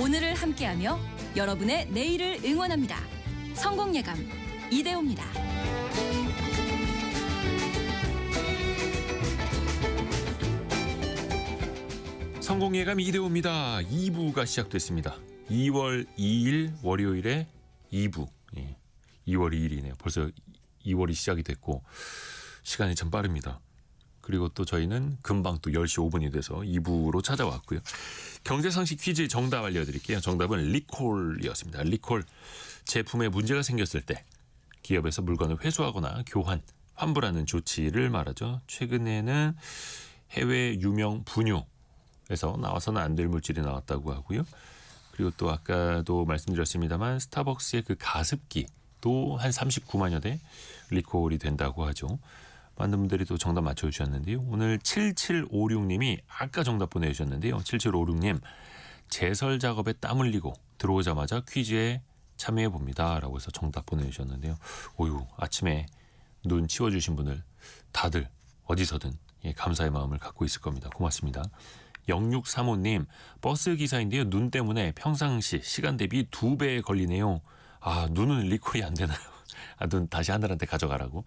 오늘을 함께하며 여러분의 내일을 응원합니다. 성공예감 이대호입니다. 성공예감 이대호입니다. 2부가 시작됐습니다. 2월 2일 월요일에 2부. 2월 2일이네요. 벌써 2월이 시작이 됐고 시간이 참 빠릅니다. 그리고 또 저희는 금방 또 10시 5분이 돼서 2부로 찾아왔고요. 경제상식 퀴즈 정답 알려드릴게요. 정답은 리콜이었습니다. 리콜, 제품에 문제가 생겼을 때 기업에서 물건을 회수하거나 교환, 환불하는 조치를 말하죠. 최근에는 해외 유명 분유에서 나와서는 안 될 물질이 나왔다고 하고요. 그리고 또 아까도 말씀드렸습니다만 스타벅스의 그 가습기도 한 39만여 대 리콜이 된다고 하죠. 많은 분들이 또 정답 맞춰주셨는데요. 오늘 7756님이 아까 정답 보내주셨는데요. 7756님, 제설 작업에 땀 흘리고 들어오자마자 퀴즈에 참여해봅니다 라고 해서 정답 보내주셨는데요. 오유, 아침에 눈 치워주신 분들 다들 어디서든 감사의 마음을 갖고 있을 겁니다. 고맙습니다. 0635님, 버스 기사인데요. 눈 때문에 평상시 시간 대비 2배 걸리네요. 아, 눈은 리콜이 안 되나요? 아, 눈 다시 하늘한테 가져가라고.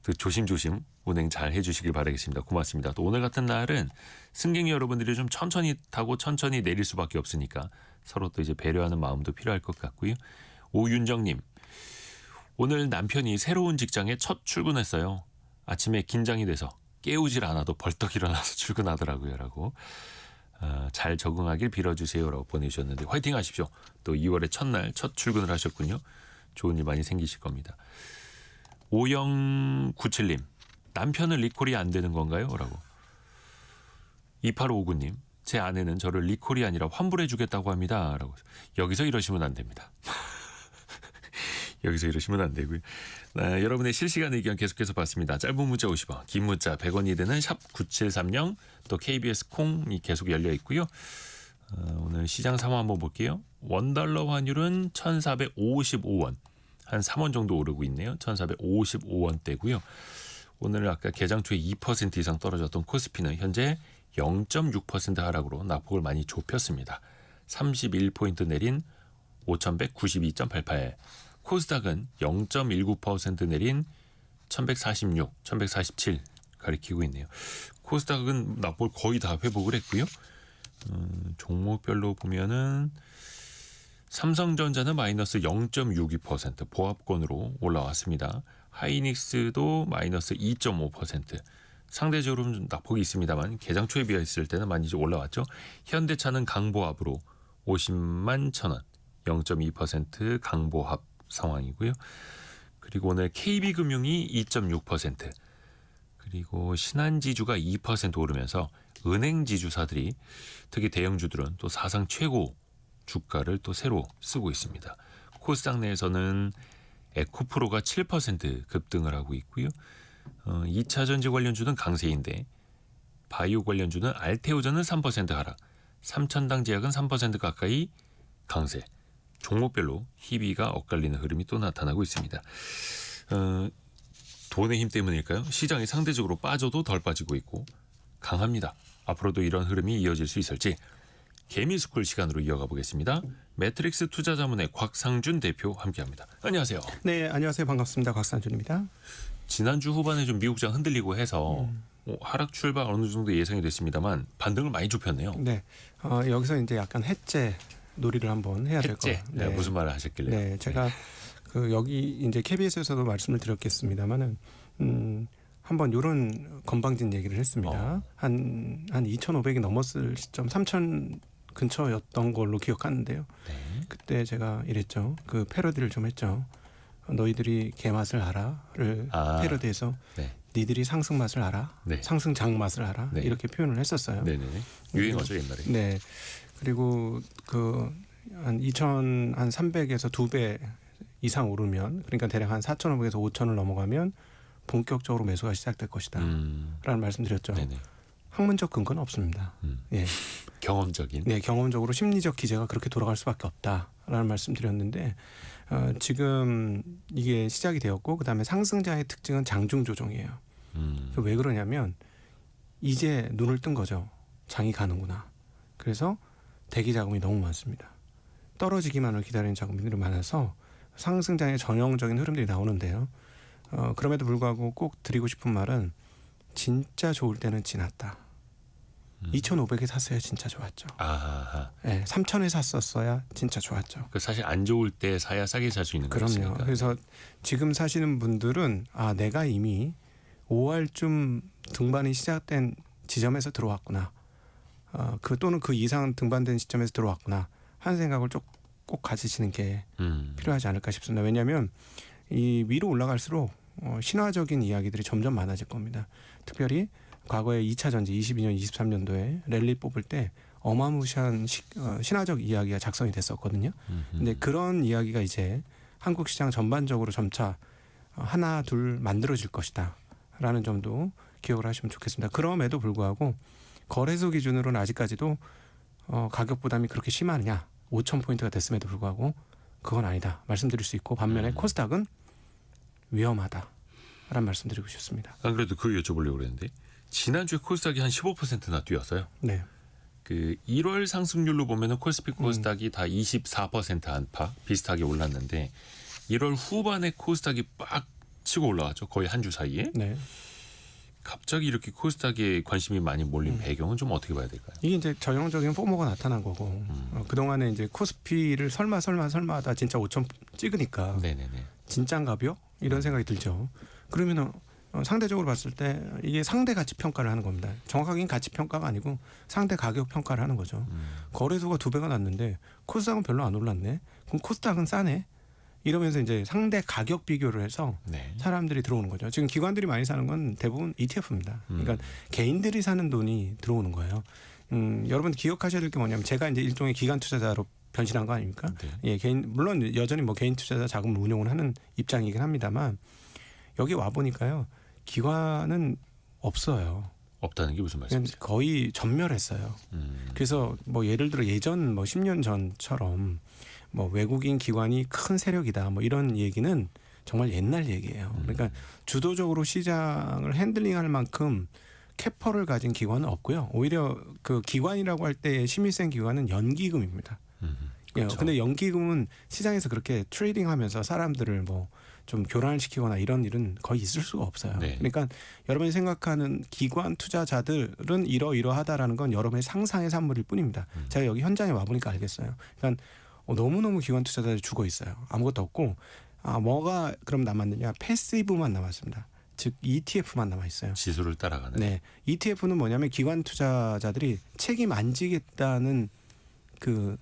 그 조심조심 운행 잘 해주시길 바라겠습니다. 고맙습니다. 또 오늘 같은 날은 승객 여러분들이 좀 천천히 타고 천천히 내릴 수밖에 없으니까 서로 또 이제 배려하는 마음도 필요할 것 같고요. 오윤정님, 오늘 남편이 새로운 직장에 첫 출근했어요. 아침에 긴장이 돼서 깨우질 않아도 벌떡 일어나서 출근하더라고요. 라고 잘 적응하길 빌어주세요 라고 보내주셨는데 화이팅 하십시오. 또 2월의 첫날 첫 출근을 하셨군요. 좋은 일 많이 생기실 겁니다. 5097님, 남편은 리콜이 안 되는 건가요? 라고. 2859님, 제 아내는 저를 리콜이 아니라 환불해 주겠다고 합니다. 라고. 여기서 이러시면 안 됩니다. 여기서 이러시면 안 되고요. 여러분의 실시간 의견 계속해서 받습니다. 짧은 문자 50원, 긴 문자 100원이 되는 샵 9730, 또 KBS 콩이 계속 열려 있고요. 오늘 시장 상황 한번 볼게요. 원달러 환율은 1,455원. 한 3원 정도 오르고 있네요. 1,455원대고요. 오늘 아까 개장 초에 2% 이상 떨어졌던 코스피는 현재 0.6% 하락으로 낙폭을 많이 좁혔습니다. 31포인트 내린 5,192.88. 코스닥은 0.19% 내린 1,146, 1,147 가리키고 있네요. 코스닥은 낙폭을 거의 다 회복을 했고요. 종목별로 보면은 삼성전자는 마이너스 0.62% 보합권으로 올라왔습니다. 하이닉스도 마이너스 2.5%. 상대적으로 좀 낙폭이 있습니다만 개장 초에 비했을 때는 많이 좀 올라왔죠. 현대차는 강보합으로 50만 1,000원, 0.2% 강보합 상황이고요. 그리고 오늘 KB금융이 2.6%, 그리고 신한지주가 2% 오르면서 은행지주사들이 특히 대형주들은 또 사상 최고 주가를 또 새로 쓰고 있습니다. 코스닥 내에서는 에코프로가 7% 급등을 하고 있고요. 2차 전지 관련주는 강세인데 바이오 관련주는 알테오전은 3% 하락, 삼천당 제약은 3% 가까이 강세. 종목별로 희비가 엇갈리는 흐름이 또 나타나고 있습니다. 돈의 힘 때문일까요? 시장이 상대적으로 빠져도 덜 빠지고 있고 강합니다. 앞으로도 이런 흐름이 이어질 수 있을지 개미스쿨 시간으로 이어가 보겠습니다. 매트릭스 투자자문의 곽상준 대표 함께합니다. 안녕하세요. 네, 안녕하세요. 반갑습니다. 곽상준입니다. 지난주 후반에 좀 미국장 흔들리고 해서 하락 출발 어느 정도 예상이 됐습니다만 반등을 많이 좁혔네요. 네, 여기서 이제 약간 해제 놀이를 한번 해야 될 거예요. 네, 무슨 말을 하셨길래? 네, 제가 여기 이제 KBS에서도 말씀을 드렸겠습니다만은 한번 이런 건방진 얘기를 했습니다. 한 2,500이 넘었을 시점 3,000 근처였던 걸로 기억하는데요. 네. 그때 제가 이랬죠. 그 패러디를 좀 했죠. 너희들이 개맛을 알아를 패러디해서 네. 니들이 상승 맛을 알아, 네. 상승 장 맛을 알아, 네. 이렇게 표현을 했었어요. 네네. 유행어죠 옛날에. 네. 그리고 한 2,300에서 2배 이상 오르면, 그러니까 대략 한 4,500에서 5,000을 넘어가면 본격적으로 매수가 시작될 것이다. 라는 말씀드렸죠. 네네. 학문적 근거는 없습니다. 예. 경험적인. 네, 경험적으로 심리적 기제가 그렇게 돌아갈 수밖에 없다라는 말씀드렸는데 지금 이게 시작이 되었고 그다음에 상승장의 특징은 장중 조정이에요. 왜 그러냐면 이제 눈을 뜬 거죠. 장이 가는구나. 그래서 대기 자금이 너무 많습니다. 떨어지기만을 기다리는 자금들이 많아서 상승장의 전형적인 흐름들이 나오는데요. 그럼에도 불구하고 꼭 드리고 싶은 말은 진짜 좋을 때는 지났다. 2,500에 샀어야 진짜 좋았죠. 아하. 네, 3,000에 샀었어야 진짜 좋았죠. 그 사실 안 좋을 때 사야 싸게 살 수 있는 그럼요. 거니까. 그래서 지금 사시는 분들은 내가 이미 5월쯤 등반이 시작된 지점에서 들어왔구나. 또는 그 이상 등반된 시점에서 들어왔구나 하는 생각을 꼭 가지시는 게 필요하지 않을까 싶습니다. 왜냐하면 이 위로 올라갈수록 신화적인 이야기들이 점점 많아질 겁니다. 특별히 과거에 2차 전지 22년, 23년도에 랠리 뽑을 때 어마무시한 신화적 이야기가 작성이 됐었거든요. 근데 그런 이야기가 이제 한국 시장 전반적으로 점차 하나 둘 만들어질 것이다 라는 점도 기억을 하시면 좋겠습니다. 그럼에도 불구하고 거래소 기준으로는 아직까지도 가격 부담이 그렇게 심하느냐, 5,000포인트가 됐음에도 불구하고 그건 아니다 말씀드릴 수 있고, 반면에 코스닥은 위험하다라는 말씀드리고 싶습니다. 안 그래도 그 여쭤보려고 그랬는데 지난주에 코스닥이 한 15%나 뛰었어요. 네. 그 1월 상승률로 보면은 코스피 코스닥이 다 24% 안팎 비슷하게 올랐는데 1월 후반에 코스닥이 빡 치고 올라왔죠. 거의 한 주 사이에. 네. 갑자기 이렇게 코스닥에 관심이 많이 몰린 배경은 좀 어떻게 봐야 될까요? 이게 이제 전형적인 포모가 나타난 거고, 그동안에 이제 코스피를 설마 하다 진짜 5천 찍으니까 네네네. 진짠가벼? 이런 생각이 들죠. 그러면은 상대적으로 봤을 때 이게 상대 가치 평가를 하는 겁니다. 정확하게는 가치 평가가 아니고 상대 가격 평가를 하는 거죠. 거래소가 2배가 났는데 코스닥은 별로 안 올랐네. 그럼 코스닥은 싸네. 이러면서 이제 상대 가격 비교를 해서 네. 사람들이 들어오는 거죠. 지금 기관들이 많이 사는 건 대부분 ETF입니다. 그러니까 개인들이 사는 돈이 들어오는 거예요. 여러분 기억하셔야 될 게 뭐냐면 제가 이제 일종의 기관 투자자로 변신한 거 아닙니까? 네. 예, 물론 여전히 뭐 개인 투자자 자금을 운용을 하는 입장이긴 합니다만 여기 와 보니까요. 기관은 없어요. 없다는 게 무슨 말씀이세요? 거의 전멸했어요. 그래서 뭐 예를 들어 예전 뭐 10년 전처럼 뭐 외국인 기관이 큰 세력이다 뭐 이런 얘기는 정말 옛날 얘기예요. 그러니까 주도적으로 시장을 핸들링할 만큼 캐퍼를 가진 기관은 없고요. 오히려 그 기관이라고 할 때 힘이 센 기관은 연기금입니다. 그렇죠. 근데 연기금은 시장에서 그렇게 트레이딩하면서 사람들을 뭐 좀 교란을 시키거나 이런 일은 거의 있을 수가 없어요. 네. 그러니까 여러분이 생각하는 기관 투자자들은 이러이러하다라는 건 여러분의 상상의 산물일 뿐입니다. 제가 여기 현장에 와 보니까 알겠어요. 그러니까 너무너무 기관 투자자들이 죽어 있어요. 아무것도 없고 뭐가 그럼 남았느냐? 패시브만 남았습니다. 즉 ETF만 남아 있어요. 지수를 따라가는. 네, ETF는 뭐냐면 기관 투자자들이 책임 안 지겠다는 그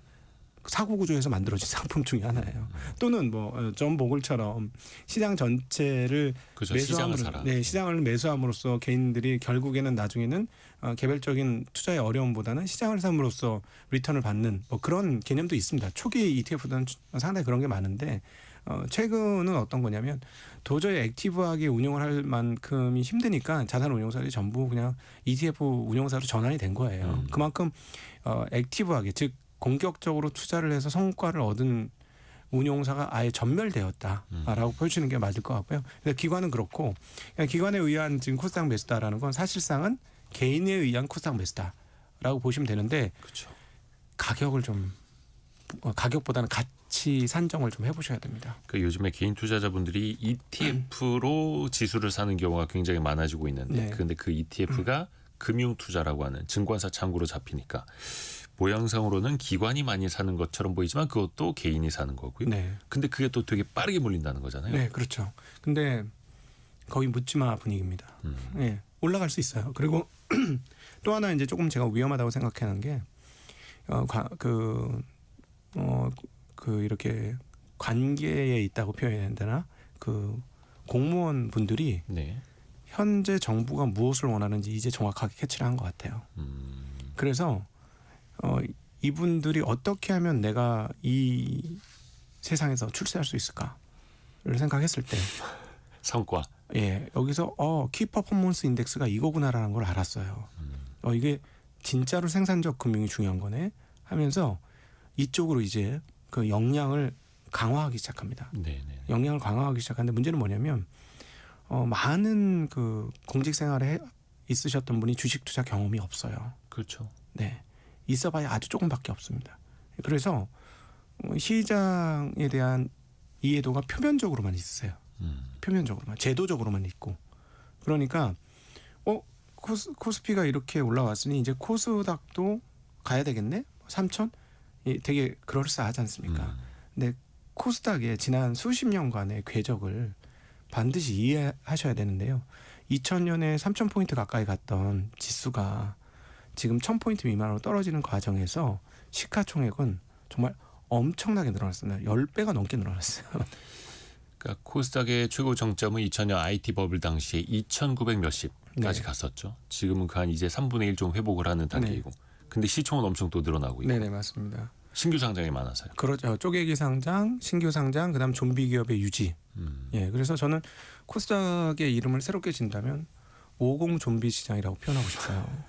사고 구조에서 만들어진 상품 중에 하나예요. 또는 뭐 존 보글처럼 시장 전체를 그렇죠. 시장을 사라. 네, 시장을 매수함으로써 개인들이 결국에는 나중에는 개별적인 투자의 어려움보다는 시장을 삼으로써 리턴을 받는 뭐 그런 개념도 있습니다. 초기 ETF는 상당히 그런 게 많은데 최근은 어떤 거냐면 도저히 액티브하게 운용을 할 만큼이 힘드니까 자산 운용사들이 전부 그냥 ETF 운용사로 전환이 된 거예요. 그만큼 액티브하게 즉 공격적으로 투자를 해서 성과를 얻은 운용사가 아예 전멸되었다라고 보여주는 게 맞을 것 같고요. 그래서 기관은 그렇고 기관에 의한 지금 코스닥 매수다라는 건 사실상은 개인에 의한 코스닥 매수다라고 보시면 되는데 그렇죠. 가격을 좀 가격보다는 가치 산정을 좀 해보셔야 됩니다. 그 요즘에 개인 투자자분들이 ETF로 지수를 사는 경우가 굉장히 많아지고 있는데, 네. 그런데 그 ETF가 금융 투자라고 하는 증권사 창구로 잡히니까 모양상으로는 기관이 많이 사는 것처럼 보이지만 그것도 개인이 사는 거고요. 네, 근데 그게 또 되게 빠르게 몰린다는 거잖아요. 네, 그렇죠. 근데 거의 묻지마 분위기입니다. 네, 올라갈 수 있어요. 그리고 또 하나 이제 조금 제가 위험하다고 생각하는 게 이렇게 관계에 있다고 표현해야 되나? 그 공무원 분들이 네. 현재 정부가 무엇을 원하는지 이제 정확하게 캐치를 한 것 같아요. 그래서 이분들이 어떻게 하면 내가 이 세상에서 출세할 수 있을까를 생각했을 때 성과. 예, 여기서 키 퍼포먼스 인덱스가 이거구나라는 걸 알았어요. 이게 진짜로 생산적 금융이 중요한 거네 하면서 이쪽으로 이제 그 역량을 강화하기 시작합니다. 네. 역량을 강화하기 시작하는데 문제는 뭐냐면 많은 그 공직 생활에 있으셨던 분이 주식 투자 경험이 없어요. 그렇죠. 네. 있어봐야 아주 조금밖에 없습니다. 그래서 시장에 대한 이해도가 표면적으로만 있으세요. 표면적으로만, 제도적으로만 있고. 그러니까 코스피가 이렇게 올라왔으니 이제 코스닥도 가야 되겠네? 3천? 되게 그럴싸하지 않습니까? 근데 코스닥의 지난 수십 년간의 궤적을 반드시 이해하셔야 되는데요. 2000년에 3000포인트 가까이 갔던 지수가 지금 1000포인트 미만으로 떨어지는 과정에서 시가총액은 정말 엄청나게 늘어났습니다. 10배가 넘게 늘어났어요. 그러니까 코스닥의 최고 정점은 2000년 IT 버블 당시에 2,900 몇십까지 네. 갔었죠. 지금은 그 한 이제 3분의 1 정도 회복을 하는 단계이고. 근데 시총은 엄청 또 늘어나고 있고. 네네, 맞습니다. 신규 상장이 많아서요. 그렇죠. 쪼개기 상장, 신규 상장, 그다음 좀비 기업의 유지. 예, 그래서 저는 코스닥의 이름을 새롭게 진다면 50 좀비 시장이라고 표현하고 싶어요.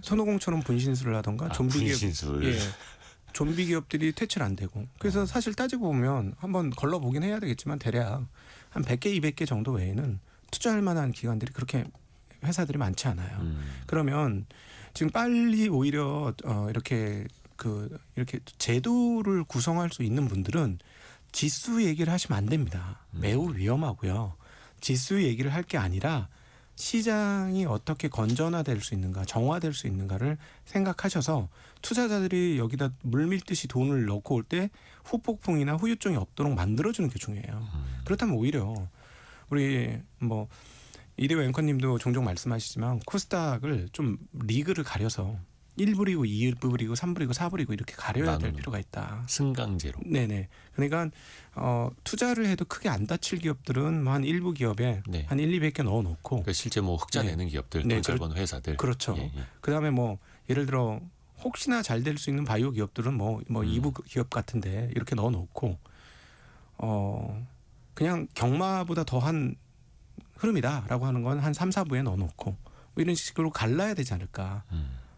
손오공처럼 분신술을 하던가 좀비 기업, 분신술. 예, 좀비 기업들이 퇴출 안 되고. 그래서 사실 따지고 보면 한번 걸러보긴 해야 되겠지만 대략 한 100개, 200개 정도 외에는 투자할 만한 기관들이 그렇게 회사들이 많지 않아요. 그러면 지금 빨리 오히려 이렇게 제도를 구성할 수 있는 분들은 지수 얘기를 하시면 안 됩니다. 매우 위험하고요. 지수 얘기를 할 게 아니라 시장이 어떻게 건전화될 수 있는가, 정화될 수 있는가를 생각하셔서 투자자들이 여기다 물밀듯이 돈을 넣고 올 때 후폭풍이나 후유증이 없도록 만들어주는 게 중요해요. 그렇다면 오히려 우리 이대호 앵커님도 종종 말씀하시지만 코스닥을 좀 리그를 가려서 1부 리그, 2부 리그, 3부 리그, 4부 리그 이렇게 가려야 될 필요가 있다. 승강제로. 네네. 그러니까 투자를 해도 크게 안 다칠 기업들은 한 일부 기업에 네. 한 1, 200개 넣어놓고. 그러니까 실제 흑자 내는 기업들, 네, 돈 잘 버는 회사들. 그렇죠. 예, 예. 그다음에 예를 들어 혹시나 잘 될 수 있는 바이오 기업들은 2부 기업 같은데 이렇게 넣어놓고 그냥 경마보다 더한 흐름이다라고 하는 건 한 3, 4부에 넣어놓고 이런 식으로 갈라야 되지 않을까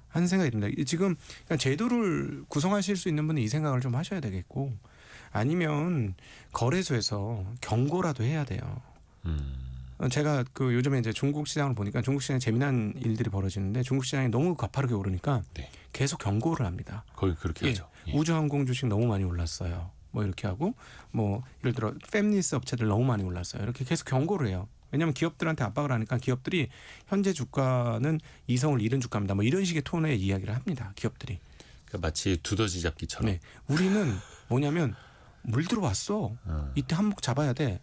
하는 생각이 듭니다. 지금 그냥 제도를 구성하실 수 있는 분은 이 생각을 좀 하셔야 되겠고 아니면 거래소에서 경고라도 해야 돼요. 제가 요즘에 이제 중국 시장을 보니까 중국 시장에 재미난 일들이 벌어지는데 중국 시장이 너무 가파르게 오르니까 네. 계속 경고를 합니다. 거의 그렇게 하죠. 예. 우주항공 주식 너무 많이 올랐어요. 이렇게 하고 예를 들어 팹리스 업체들 너무 많이 올랐어요. 이렇게 계속 경고를 해요. 왜냐하면 기업들한테 압박을 하니까 기업들이 현재 주가는 이성을 잃은 주가입니다. 이런 식의 톤의 이야기를 합니다. 기업들이. 그러니까 마치 두더지 잡기처럼. 네, 우리는 뭐냐면 물 들어왔어. 이때 한몫 잡아야 돼.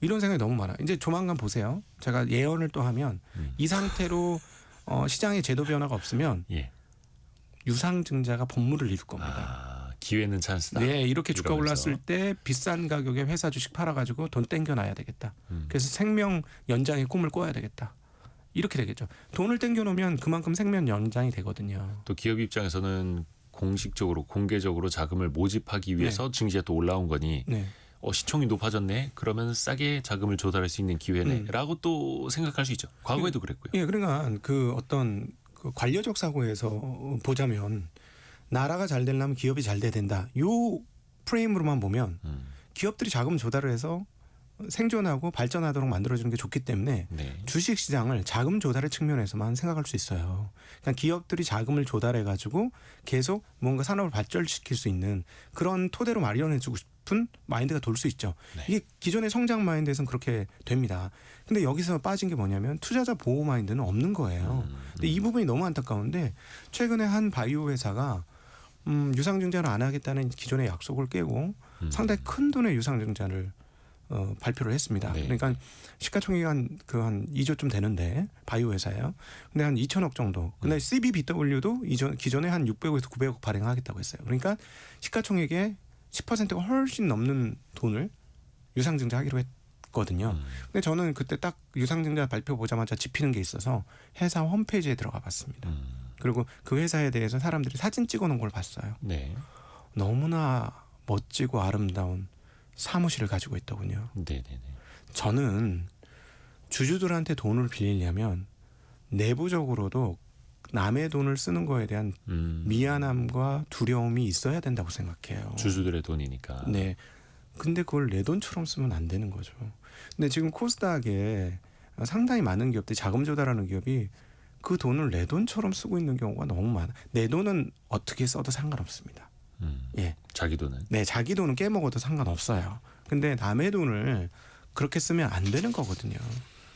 이런 생각이 너무 많아. 이제 조만간 보세요. 제가 예언을 또 하면 이 상태로 시장의 제도 변화가 없으면 예. 유상증자가 본물을 이룰 겁니다. 기회는 찬스다. 네, 이렇게 주가 이러면서. 올랐을 때 비싼 가격에 회사 주식 팔아가지고 돈 땡겨놔야 되겠다. 그래서 생명 연장의 꿈을 꿔야 되겠다. 이렇게 되겠죠. 돈을 땡겨놓으면 그만큼 생명 연장이 되거든요. 또 기업 입장에서는 공식적으로 공개적으로 자금을 모집하기 위해서 증시에 또 올라온 거니 네. 시총이 높아졌네. 그러면 싸게 자금을 조달할 수 있는 기회네라고 또 생각할 수 있죠. 과거에도 그랬고요. 예, 그러니까 어떤 관료적 사고에서 보자면 나라가 잘 되려면 기업이 잘 돼야 된다. 요 프레임으로만 보면 기업들이 자금 조달을 해서 생존하고 발전하도록 만들어주는 게 좋기 때문에 네. 주식 시장을 자금 조달의 측면에서만 생각할 수 있어요. 그러니까 기업들이 자금을 조달해 가지고 계속 뭔가 산업을 발전시킬 수 있는 그런 토대로 마련해주고 싶은 마인드가 돌 수 있죠. 네. 이게 기존의 성장 마인드에서는 그렇게 됩니다. 근데 여기서 빠진 게 뭐냐면 투자자 보호 마인드는 없는 거예요. 근데 이 부분이 너무 안타까운데 최근에 한 바이오 회사가 유상증자를 안 하겠다는 기존의 약속을 깨고 상당히 큰 돈의 유상증자를 발표를 했습니다. 네. 그러니까 시가총액이 한 2조쯤 되는데 바이오 회사예요. 근데 한 2천억 정도. 근데 CBBW도 기존에 한 600억에서 900억 발행하겠다고 했어요. 그러니까 시가총액의 10%가 훨씬 넘는 돈을 유상증자하기로 했거든요. 근데 저는 그때 딱 유상증자 발표 보자마자 짚히는 게 있어서 회사 홈페이지에 들어가 봤습니다. 그리고 그 회사에 대해서 사람들이 사진 찍어놓은 걸 봤어요. 네. 너무나 멋지고 아름다운 사무실을 가지고 있더군요. 네네네. 저는 주주들한테 돈을 빌리려면 내부적으로도 남의 돈을 쓰는 거에 대한 미안함과 두려움이 있어야 된다고 생각해요. 주주들의 돈이니까. 네. 근데 그걸 내 돈처럼 쓰면 안 되는 거죠. 근데 지금 코스닥에 상당히 많은 기업들이 자금 조달하는 기업이 그 돈을 내 돈처럼 쓰고 있는 경우가 너무 많아. 내 돈은 어떻게 써도 상관없습니다. 예. 자기 돈은. 네, 자기 돈은 깨먹어도 상관없어요. 근데 남의 돈을 그렇게 쓰면 안 되는 거거든요.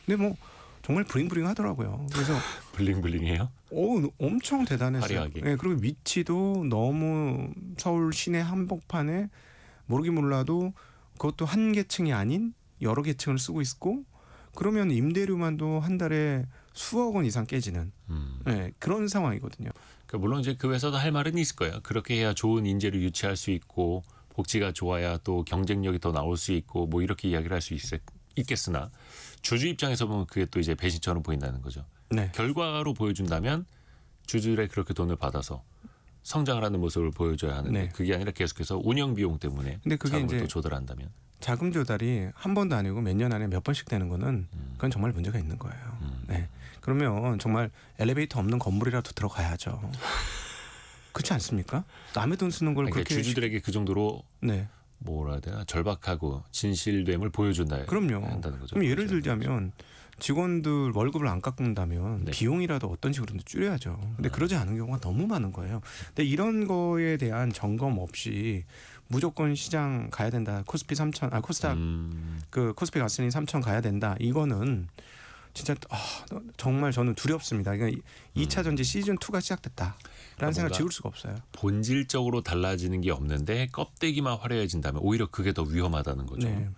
근데 뭐 정말 브링브링 하더라고요. 그래서 블링블링해요? 엄청 대단했어요. 화려하게. 네, 그리고 위치도 너무 서울 시내 한복판에 모르긴 몰라도 그것도 한 계층이 아닌 여러 계층을 쓰고 있고 그러면 임대료만도 한 달에 수억 원 이상 깨지는 네, 그런 상황이거든요. 그러니까 물론 이제 그 회사도 할 말은 있을 거예요. 그렇게 해야 좋은 인재를 유치할 수 있고 복지가 좋아야 또 경쟁력이 더 나올 수 있고 뭐 이렇게 이야기를 할 수 있겠으나 주주 입장에서 보면 그게 또 이제 배신처럼 보인다는 거죠. 네. 결과로 보여준다면 주주들의 그렇게 돈을 받아서 성장을 하는 모습을 보여줘야 하는데 네. 그게 아니라 계속해서 운영 비용 때문에 근데 그게 자금을 이제 또 조달한다면 자금 조달이 한 번도 아니고 몇 년 안에 몇 번씩 되는 거는 그건 정말 문제가 있는 거예요. 네. 그러면 정말 엘리베이터 없는 건물이라도 들어가야죠. 그렇지 않습니까? 남의 돈 쓰는 걸 그러니까 그렇게 주주들에게 그 정도로 네. 뭐라 해야 되나 절박하고 진실됨을 보여준다. 그럼요. 한다는 거죠. 그럼 예를 들자면 직원들 월급을 안 깎는다면 네. 비용이라도 어떤 식으로든 줄여야죠. 근데 그러지 않은 경우가 너무 많은 거예요. 근데 이런 거에 대한 점검 없이 무조건 시장 가야 된다. 코스피 3천, 코스닥 그 코스피 갔으니 3천 가야 된다. 이거는 진짜 정말 저는 두렵습니다. 그러니까 2차 전지 시즌 2가 시작됐다라는 생각 뭔가 지울 수가 없어요. 본질적으로 달라지는 게 없는데 껍데기만 화려해진다면 오히려 그게 더 위험하다는 거죠. 네.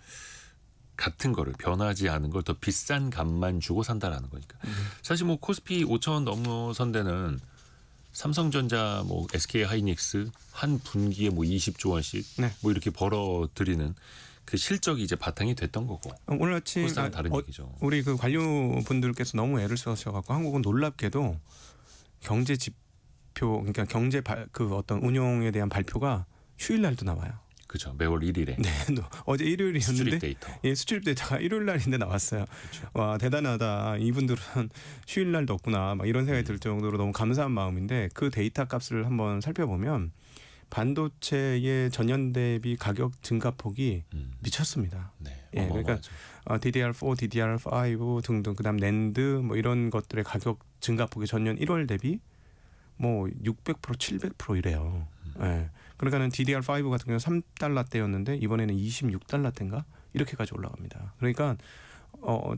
같은 거를 변하지 않은 걸 더 비싼 값만 주고 산다라는 거니까. 사실 뭐 코스피 5천 넘어선 데는 삼성전자, 뭐 SK 하이닉스 한 분기에 뭐 20조 원씩 네. 뭐 이렇게 벌어들이는 그 실적이 이제 바탕이 됐던 거고. 오늘 아침 코스닥은 다른 얘기죠. 우리 그 관료분들께서 너무 애를 써셔갖고 한국은 놀랍게도 경제 지표 그러니까 그 어떤 운용에 대한 발표가 휴일 날도 나와요. 그렇죠. 매월 1일에 네, 어제 일요일이었는데 수출입 데이터. 예, 수출입 데이터가 일요일 날인데 나왔어요. 그렇죠. 와 대단하다. 이분들은 휴일 날도 없구나. 막 이런 생각이 들 정도로 너무 감사한 마음인데 그 데이터 값을 한번 살펴보면 반도체의 전년 대비 가격 증가폭이 미쳤습니다. 네. 예, 그러니까 DDR4, DDR5 등등 그다음 낸드 뭐 이런 것들의 가격 증가폭이 전년 1월 대비 뭐 600%, 700% 이래요. 예. 그러니까는 DDR5 같은 경우는 3달러대였는데 이번에는 26달러대인가 이렇게까지 올라갑니다. 그러니까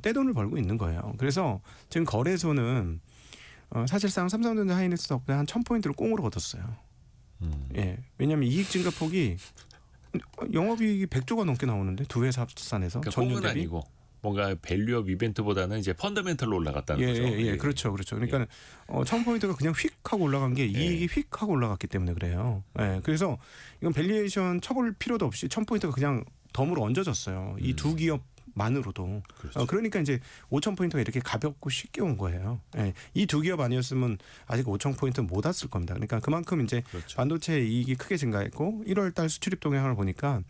떼돈을 벌고 있는 거예요. 그래서 지금 거래소는 사실상 삼성전자 하이닉스 덕분에 한 1000포인트를 꽁으로 얻었어요. 예. 왜냐하면 이익 증가폭이 영업이익이 100조가 넘게 나오는데 두 회사 합산해서 그러니까 전년 꽁은 대비 아니고 뭔가 밸류업 이벤트보다는 이제 펀더멘털로 올라갔다는 거죠. 예, 그렇죠. 그러니까 1000포인트가 그냥 휙 하고 올라간 게 이익이 휙 하고 올라갔기 때문에 그래요. 예, 그래서 이건 밸류에이션 쳐볼 필요도 없이 1000포인트가 그냥 덤으로 얹어졌어요. 이 두 기업만으로도. 그렇죠. 그러니까 이제 5000포인트가 이렇게 가볍고 쉽게 온 거예요. 예, 이 두 기업 아니었으면 아직 5000포인트 못 왔을 겁니다. 그러니까 그만큼 이제 그렇죠. 반도체 이익이 크게 증가했고 1월 달 수출입 동향을 보니까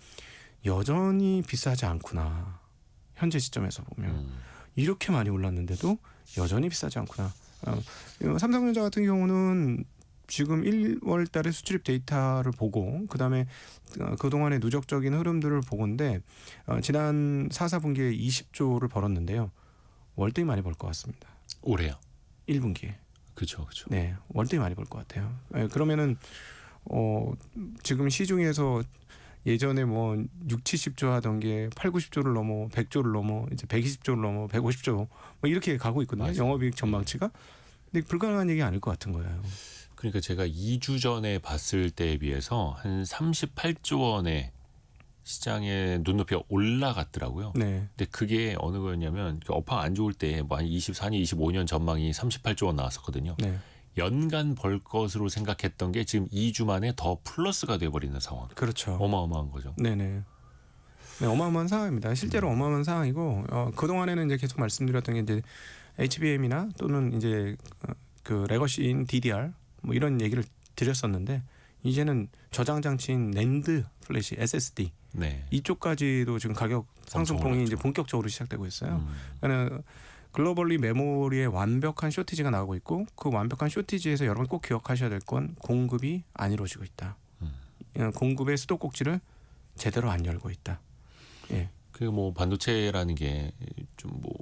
여전히 비싸지 않구나. 현재 시점에서 보면 이렇게 많이 올랐는데도 여전히 비싸지 않구나. 삼성전자 같은 경우는 지금 1월 달에 수출입 데이터를 보고 그다음에 그동안의 누적적인 흐름들을 보고인데 지난 4분기에 20조를 벌었는데요. 월등히 많이 벌 것 같습니다. 올해요. 1분기에. 그렇죠. 네. 월등히 많이 벌 것 같아요. 그러면은 지금 시중에서 예전에 뭐 6, 70조 하던 게 8, 90조를 넘어 100조를 넘어 이제 120조를 넘어 150조 뭐 이렇게 가고 있거든요. 맞아요. 영업이익 전망치가. 근데 불가능한 얘기 아닐 것 같은 거예요. 그러니까 제가 2주 전에 봤을 때에 비해서 한 38조 원의 시장의 눈높이가 올라갔더라고요. 네. 근데 그게 어느 거였냐면 업황 안 좋을 때 뭐 한 24년, 25년 전망이 38조 원 나왔었거든요. 네. 연간 벌 것으로 생각했던 게 지금 2주 만에 더 플러스가 돼버리는 상황. 그렇죠. 어마어마한 거죠. 네네. 네, 어마어마한 상황입니다. 실제로 어마어마한 상황이고 그 동안에는 이제 계속 말씀드렸던 게 이제 HBM이나 또는 이제 그 레거시인 DDR 뭐 이런 얘기를 드렸었는데 이제는 저장 장치인 낸드 플래시 SSD 네. 이쪽까지도 지금 가격 상승폭이 이제 본격적으로 시작되고 있어요. 그러니까 글로벌리 메모리의 완벽한 쇼티지가 나오고 있고 그 완벽한 쇼티지에서 여러분 꼭 기억하셔야 될 건 공급이 안 이루어지고 있다. 공급의 수도꼭지를 제대로 안 열고 있다. 예. 그 뭐 반도체라는 게 좀 뭐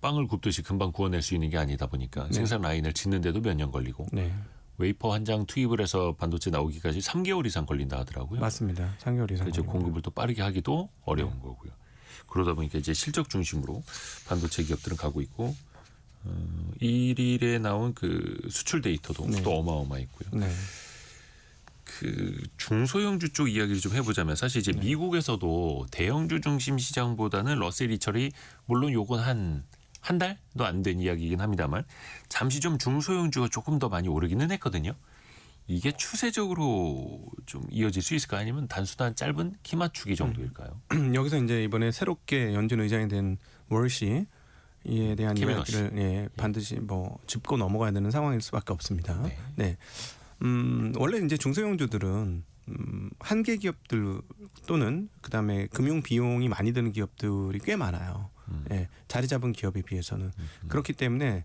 빵을 굽듯이 금방 구워낼 수 있는 게 아니다 보니까 네. 생산 라인을 짓는데도 몇 년 걸리고 네, 웨이퍼 한 장 투입을 해서 반도체 나오기까지 3개월 이상 걸린다 하더라고요. 맞습니다. 3개월 이상. 그래서 걸립니다. 공급을 또 빠르게 하기도 어려운 거고요. 그러다 보니까 이제 실적 중심으로 반도체 기업들은 가고 있고 1일에 나온 그 수출 데이터도 네. 또 어마어마했고요. 네, 그 중소형주 쪽 이야기를 좀 해보자면 사실 이제 미국에서도 대형주 중심 시장보다는 러셀 2000이 물론 요건 한 달도 안 된 이야기이긴 합니다만 잠시 좀 중소형주가 조금 더 많이 오르기는 했거든요. 이게 추세적으로 좀 이어질 수 있을까 아니면 단순한 짧은 키 맞추기 정도일까요? 여기서 이제 이번에 새롭게 연준 의장이 된 월시에 대한 케빈 이야기를 예, 반드시 뭐 짚고 넘어가야 되는 상황일 수밖에 없습니다. 네. 네. 원래 이제 중소형주들은 한계 기업들 또는 그다음에 금융 비용이 많이 드는 기업들이 꽤 많아요. 예, 자리 잡은 기업에 비해서는 그렇기 때문에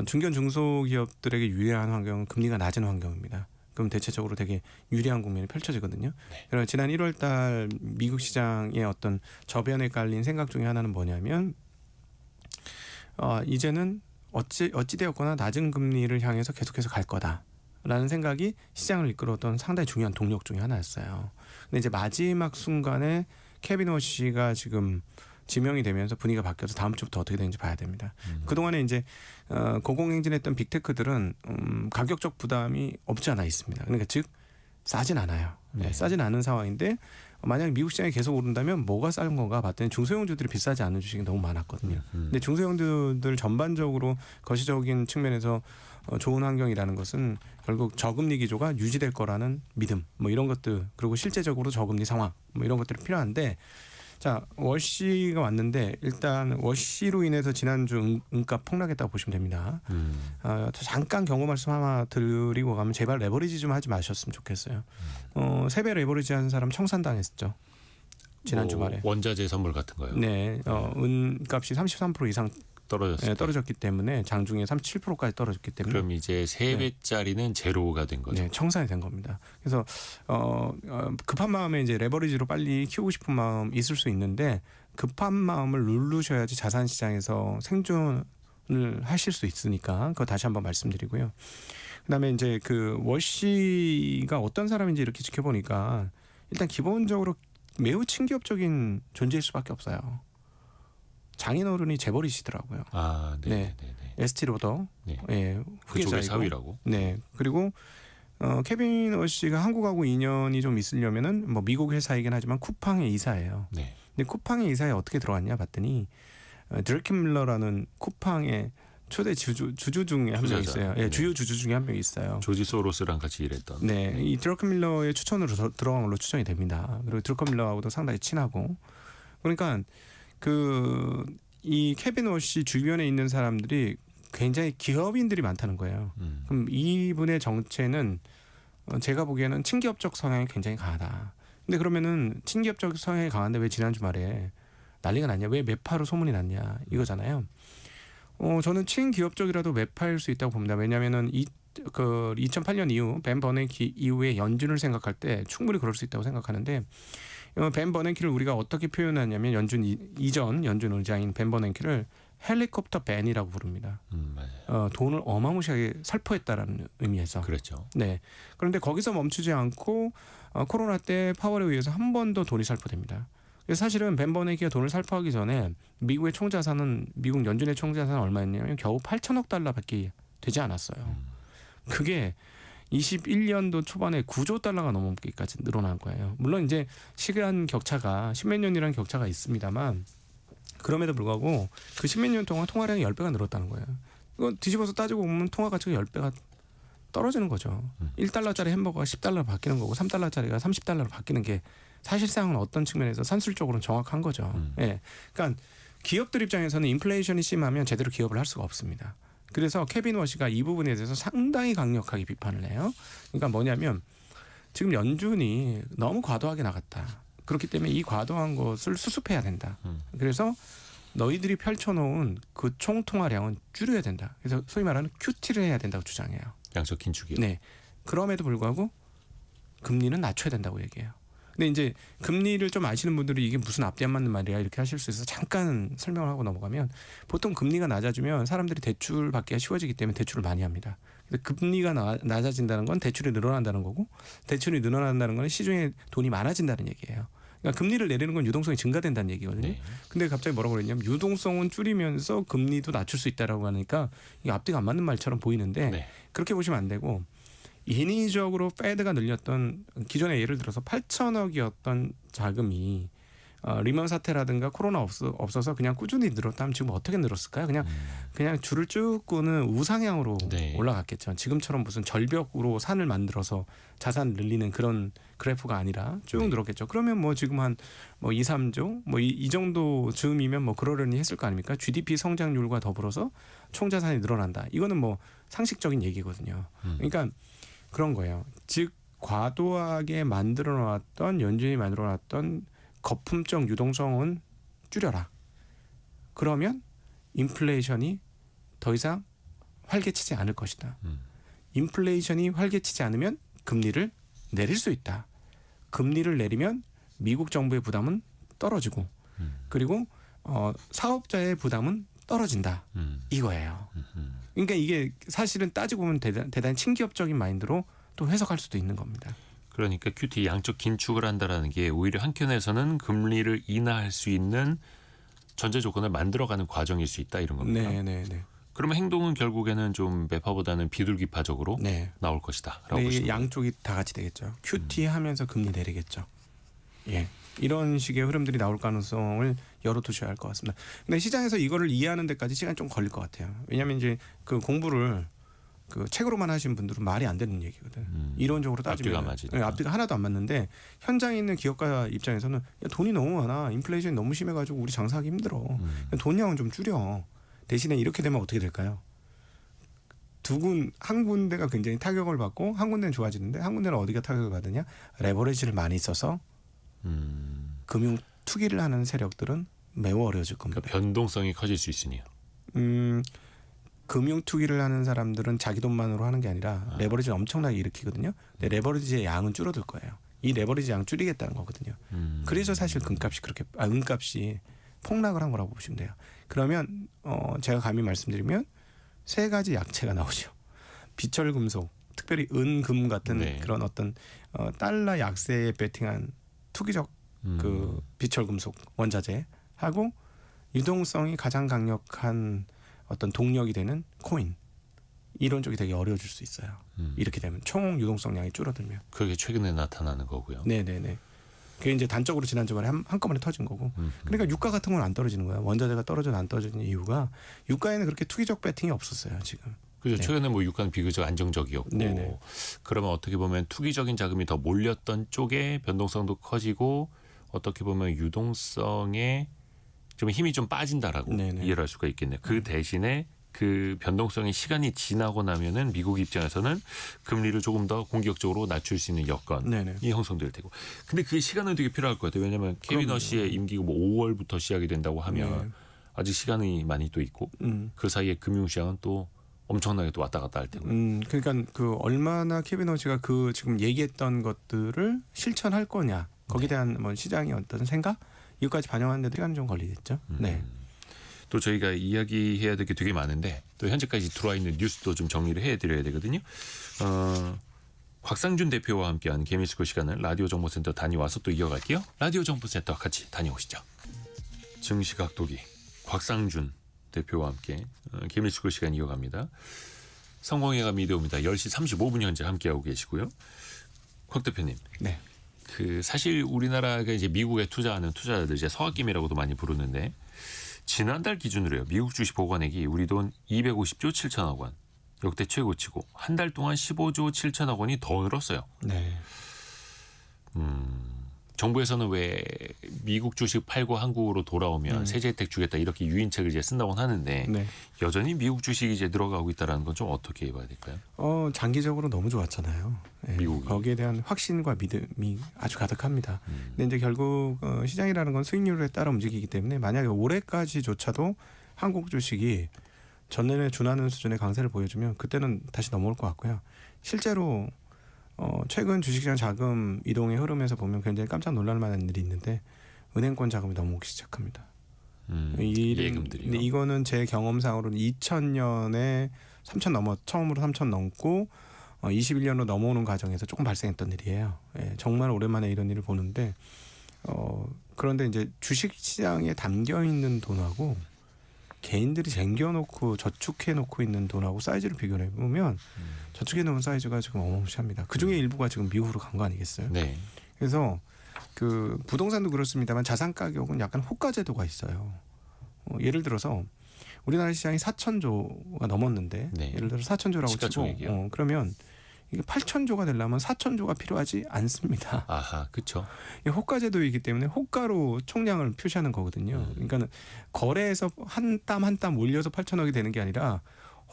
중견 중소 기업들에게 유리한 환경은 금리가 낮은 환경입니다. 그럼 대체적으로 되게 유리한 국면이 펼쳐지거든요. 그래서 지난 1월달 미국 시장의 어떤 저변에 깔린 생각 중에 하나는 뭐냐면 이제는 어찌 되었거나 낮은 금리를 향해서 계속해서 갈 거다라는 생각이 시장을 이끌었던 상당히 중요한 동력 중에 하나였어요. 근데 이제 마지막 순간에 케빈 워시가 지금 지명이 되면서 분위기가 바뀌어서 다음 주부터 어떻게 되는지 봐야 됩니다. 그동안에 이제 고공행진했던 빅테크들은 가격적 부담이 없지 않아 있습니다. 그러니까 즉 싸진 않아요. 네, 싸진 않은 상황인데 만약 미국 시장이 계속 오른다면 뭐가 싼 건가 봤더니 중소형주들이 비싸지 않은 주식이 너무 많았거든요. 근데 중소형주들 전반적으로 거시적인 측면에서 좋은 환경이라는 것은 결국 저금리 기조가 유지될 거라는 믿음 뭐 이런 것들 그리고 실제적으로 저금리 상황 뭐 이런 것들이 필요한데 자 월시가 왔는데 일단 월시로 인해서 지난주 은가 폭락했다고 보시면 됩니다. 잠깐 경고 말씀 하나 드리고 가면 제발 레버리지 좀 하지 마셨으면 좋겠어요. 세배 레버리지 한 사람 청산당했죠. 지난 주말에. 원자재 선물 같은 거요. 네, 은값이 33% 이상 떨어졌어요. 떨어졌기 때문에 장중에 37%까지 떨어졌기 때문에 그럼 이제 3배짜리는 제로가 된 거죠. 네, 청산이 된 겁니다. 그래서 급한 마음에 이제 레버리지로 빨리 키우고 싶은 마음 있을 수 있는데 급한 마음을 누르셔야지 자산 시장에서 생존을 하실 수 있으니까 그거 다시 한번 말씀드리고요. 그다음에 이제 그 월시가 어떤 사람인지 이렇게 지켜보니까 일단 기본적으로 매우 친기업적인 존재일 수밖에 없어요. 장인어른이 재벌이시더라고요. 아, 네, 네, 네. 에스티 로더, 네. 예, 그쪽의 후계자이고. 사위라고. 네, 그리고 케빈 워시가 한국하고 인연이 좀 있으려면은 뭐 미국 회사이긴 하지만 쿠팡의 이사예요. 네. 근데 쿠팡의 이사에 어떻게 들어왔냐 봤더니 드래켄 밀러라는 쿠팡의 초대 주주 중에 한 명 투자자. 있어요. 예, 네. 주요 주주 중에 한 명 있어요. 조지 소로스랑 같이 일했던. 네, 이 드래켄 밀러의 추천으로 들어간 걸로 추정이 됩니다. 그리고 드래켄 밀러하고도 상당히 친하고, 그러니까 이 케빈 워시 주변에 있는 사람들이 굉장히 기업인들이 많다는 거예요. 그럼 이분의 정체는 제가 보기에는 친기업적 성향이 굉장히 강하다. 근데 그러면은 친기업적 성향이 강한데 왜 지난 주말에 난리가 났냐? 왜 매파로 소문이 났냐? 이거잖아요. 저는 친기업적이라도 매파일 수 있다고 봅니다. 왜냐하면은 2008년 이후 벤 버냉키 이후에 연준을 생각할 때 충분히 그럴 수 있다고 생각하는데 벤 버냉키를 우리가 어떻게 표현하냐면 연준 의장인 벤 버냉키를 헬리콥터 벤이라고 부릅니다. 맞아요. 돈을 어마무시하게 살포했다라는 의미에서. 그렇죠. 네. 그런데 거기서 멈추지 않고 코로나 때 파월에 의해서 한 번 더 돈이 살포됩니다. 그래서 사실은 벤 버냉키가 돈을 살포하기 전에 미국 연준의 총자산은 얼마였냐면 겨우 8천억 달러밖에 되지 않았어요. 그게 21년도 초반에 9조 달러가 넘기까지 늘어난 거예요. 물론 이제 시간 격차가 10몇 년이라는 격차가 있습니다만 그럼에도 불구하고 그 10몇 년 동안 통화량이 10배가 늘었다는 거예요. 이거 뒤집어서 따지고 보면 통화 가치가 10배가 떨어지는 거죠. 1달러짜리 햄버거가 10달러로 바뀌는 거고 3달러짜리가 30달러로 바뀌는 게 사실상은 어떤 측면에서 산술적으로는 정확한 거죠. 예. 그러니까 기업들 입장에서는 인플레이션이 심하면 제대로 기업을 할 수가 없습니다. 그래서 케빈 워시가 이 부분에 대해서 상당히 강력하게 비판을 해요. 그러니까 뭐냐면 지금 연준이 너무 과도하게 나갔다. 그렇기 때문에 이 과도한 것을 수습해야 된다. 그래서 너희들이 펼쳐놓은 그 총 통화량은 줄여야 된다. 그래서 소위 말하는 QT를 해야 된다고 주장해요. 양적 긴축이요. 네. 그럼에도 불구하고 금리는 낮춰야 된다고 얘기해요. 근데 이제 금리를 좀 아시는 분들이 이게 무슨 앞뒤 안 맞는 말이야 이렇게 하실 수 있어서 잠깐 설명을 하고 넘어가면 보통 금리가 낮아지면 사람들이 대출 받기가 쉬워지기 때문에 대출을 많이 합니다. 근데 금리가 낮아진다는 건 대출이 늘어난다는 거고 대출이 늘어난다는 건 시중에 돈이 많아진다는 얘기예요. 그러니까 금리를 내리는 건 유동성이 증가된다는 얘기거든요. 네. 근데 갑자기 뭐라고 그랬냐면 유동성은 줄이면서 금리도 낮출 수 있다라고 하니까 이게 앞뒤가 안 맞는 말처럼 보이는데 네. 그렇게 보시면 안 되고 인위적으로 페드가 늘렸던 기존에 예를 들어서 8천억이었던 자금이 리먼 사태라든가 코로나 없어서 그냥 꾸준히 늘었다면 지금 어떻게 늘었을까요? 그냥 줄을 쭉 끄는 우상향으로 네. 올라갔겠죠. 지금처럼 무슨 절벽으로 산을 만들어서 자산을 늘리는 그런 그래프가 아니라 쭉 네. 늘었겠죠. 그러면 뭐 지금 한 2, 3조 이 정도 즈음이면 뭐 그러려니 했을 거 아닙니까? GDP 성장률과 더불어서 총자산이 늘어난다. 이거는 뭐 상식적인 얘기거든요. 그러니까 그런 거예요. 즉 과도하게 만들어놨던 연준이 만들어놨던 거품적 유동성은 줄여라. 그러면 인플레이션이 더 이상 활개치지 않을 것이다. 인플레이션이 활개치지 않으면 금리를 내릴 수 있다. 금리를 내리면 미국 정부의 부담은 떨어지고 그리고 사업자의 부담은 떨어진다. 이거예요. 그러니까 이게 사실은 따지고 보면 대단히 친기업적인 마인드로 또 해석할 수도 있는 겁니다. 그러니까 QT 양적 긴축을 한다라는 게 오히려 한켠에서는 금리를 인하할 수 있는 전제 조건을 만들어가는 과정일 수 있다 이런 겁니다. 네. 그러면 행동은 결국에는 좀 매파보다는 비둘기파적으로 네. 나올 것이다라고 네, 보시면 양쪽이 다 같이 되겠죠. QT 하면서 금리 내리겠죠. 예. 이런 식의 흐름들이 나올 가능성을 열어두셔야 할 것 같습니다. 근데 시장에서 이거를 이해하는 데까지 시간이 좀 걸릴 것 같아요. 왜냐하면 이제 그 공부를 그 책으로만 하신 분들은 말이 안 되는 얘기거든. 이론적으로 따지면 앞뒤가 맞으니까. 네, 앞뒤가 하나도 안 맞는데 현장에 있는 기업가 입장에서는 야, 돈이 너무 많아. 인플레이션이 너무 심해가지고 우리 장사하기 힘들어. 돈량은 좀 줄여. 대신에 이렇게 되면 어떻게 될까요? 한 군데가 굉장히 타격을 받고 한 군데는 좋아지는데 한 군데는 어디가 타격을 받느냐? 레버리지를 많이 써서 금융 투기를 하는 세력들은 매우 어려워질 겁니다. 그러니까 변동성이 커질 수 있으니요. 금융 투기를 하는 사람들은 자기 돈만으로 하는 게 아니라 레버리지를 엄청나게 일으키거든요. 근데 레버리지의 양은 줄어들 거예요. 이 레버리지 양 줄이겠다는 거거든요. 그래서 사실 은값이 폭락을 한 거라고 보시면 돼요. 그러면 제가 감히 말씀드리면 세 가지 약체가 나오죠. 비철금속, 특별히 은금 같은 네. 그런 어떤 달러 약세에 베팅한 투기적 그 비철금속 원자재 하고 유동성이 가장 강력한 어떤 동력이 되는 코인 이런 쪽이 되게 어려워질 수 있어요. 이렇게 되면 총 유동성량이 줄어들면. 그게 최근에 나타나는 거고요. 네네네. 그게 이제 단적으로 지난주말에 한꺼번에 터진 거고. 그러니까 유가 같은 건 안 떨어지는 거야. 원자재가 떨어져 안 떨어지는 이유가 유가에는 그렇게 투기적 배팅이 없었어요 지금. 그죠. 네. 최근에 뭐 유가는 비교적 안정적이었고 네네. 그러면 어떻게 보면 투기적인 자금이 더 몰렸던 쪽에 변동성도 커지고 어떻게 보면 유동성에 좀 힘이 좀 빠진다라고 네네. 이해를 할 수가 있겠네요. 그 대신에 그 변동성의 시간이 지나고 나면은 미국 입장에서는 금리를 조금 더 공격적으로 낮출 수 있는 여건이 네네. 형성될 테고. 근데 그 시간은 되게 필요할 것 같아요. 왜냐하면 케빈 그럼요. 러시의 임기가 뭐 5월부터 시작이 된다고 하면 네. 아직 시간이 많이 또 있고 그 사이에 금융시장은 또 엄청나게 또 왔다 갔다 할 테고. 그러니까 그 얼마나 케빈 허치가 그 지금 얘기했던 것들을 실천할 거냐 거기에 대한 뭐 시장의 어떤 생각 이것까지 반영하는데 시간 좀 걸리겠죠. 네. 또 저희가 이야기해야 될 게 되게 많은데 또 현재까지 들어와 있는 뉴스도 좀 정리를 해드려야 되거든요. 곽상준 대표와 함께한 개미스쿨 시간을 라디오 정보센터 다녀와서 또 이어갈게요. 라디오 정보센터 같이 다녀오시죠. 증시각도기 곽상준 대표와 함께 개미스쿨 시간 이어갑니다. 성공회가 미디어입니다. 10시 35분 현재 함께하고 계시고요. 곽 대표님. 네. 그 사실 우리나라가 이제 미국에 투자하는 투자자들 이제 서학김이라고도 많이 부르는데 지난달 기준으로요. 미국 주식 보관액이 우리 돈 250조 7천억 원. 역대 최고치고 한 달 동안 15조 7천억 원이 더 늘었어요. 네. 정부에서는 왜 미국 주식 팔고 한국으로 돌아오면 세제 혜택 주겠다 이렇게 유인책을 이제 쓴다고 하는데 네. 여전히 미국 주식이 이제 들어가고 있다는 건 좀 어떻게 봐야 될까요? 장기적으로 너무 좋았잖아요. 네. 미국이. 거기에 대한 확신과 믿음이 아주 가득합니다. 근데 이제 결국 시장이라는 건 수익률에 따라 움직이기 때문에 만약에 올해까지조차도 한국 주식이 전년에 준하는 수준의 강세를 보여주면 그때는 다시 넘어올 것 같고요. 실제로 최근 주식시장 자금 이동의 흐름에서 보면 굉장히 깜짝 놀랄 만한 일이 있는데 은행권 자금이 넘어오기 시작합니다. 예금들이요. 근데 이거는 제 경험상으로는 2000년에 3천 처음으로 3천 넘고 21년으로 넘어오는 과정에서 조금 발생했던 일이에요. 예, 정말 오랜만에 이런 일을 보는데 그런데 이제 주식시장에 담겨 있는 돈하고 개인들이 쟁겨놓고 저축해놓고 있는 돈하고 사이즈를 비교해 보면 저축해놓은 사이즈가 지금 어마무시합니다. 그 중에 일부가 지금 미국으로 간 거 아니겠어요? 네. 그래서 그 부동산도 그렇습니다만 자산 가격은 약간 호가 제도가 있어요. 예를 들어서 우리나라 시장이 4천조가 넘었는데 네. 예를 들어 4천조라고 치고 시가총액이요. 그러면 이게 8천조가 되려면 4천조가 필요하지 않습니다. 아하, 그렇죠. 호가 제도이기 때문에 호가로 총량을 표시하는 거거든요. 그러니까 거래에서 한 땀 한 땀 올려서 8천억이 되는 게 아니라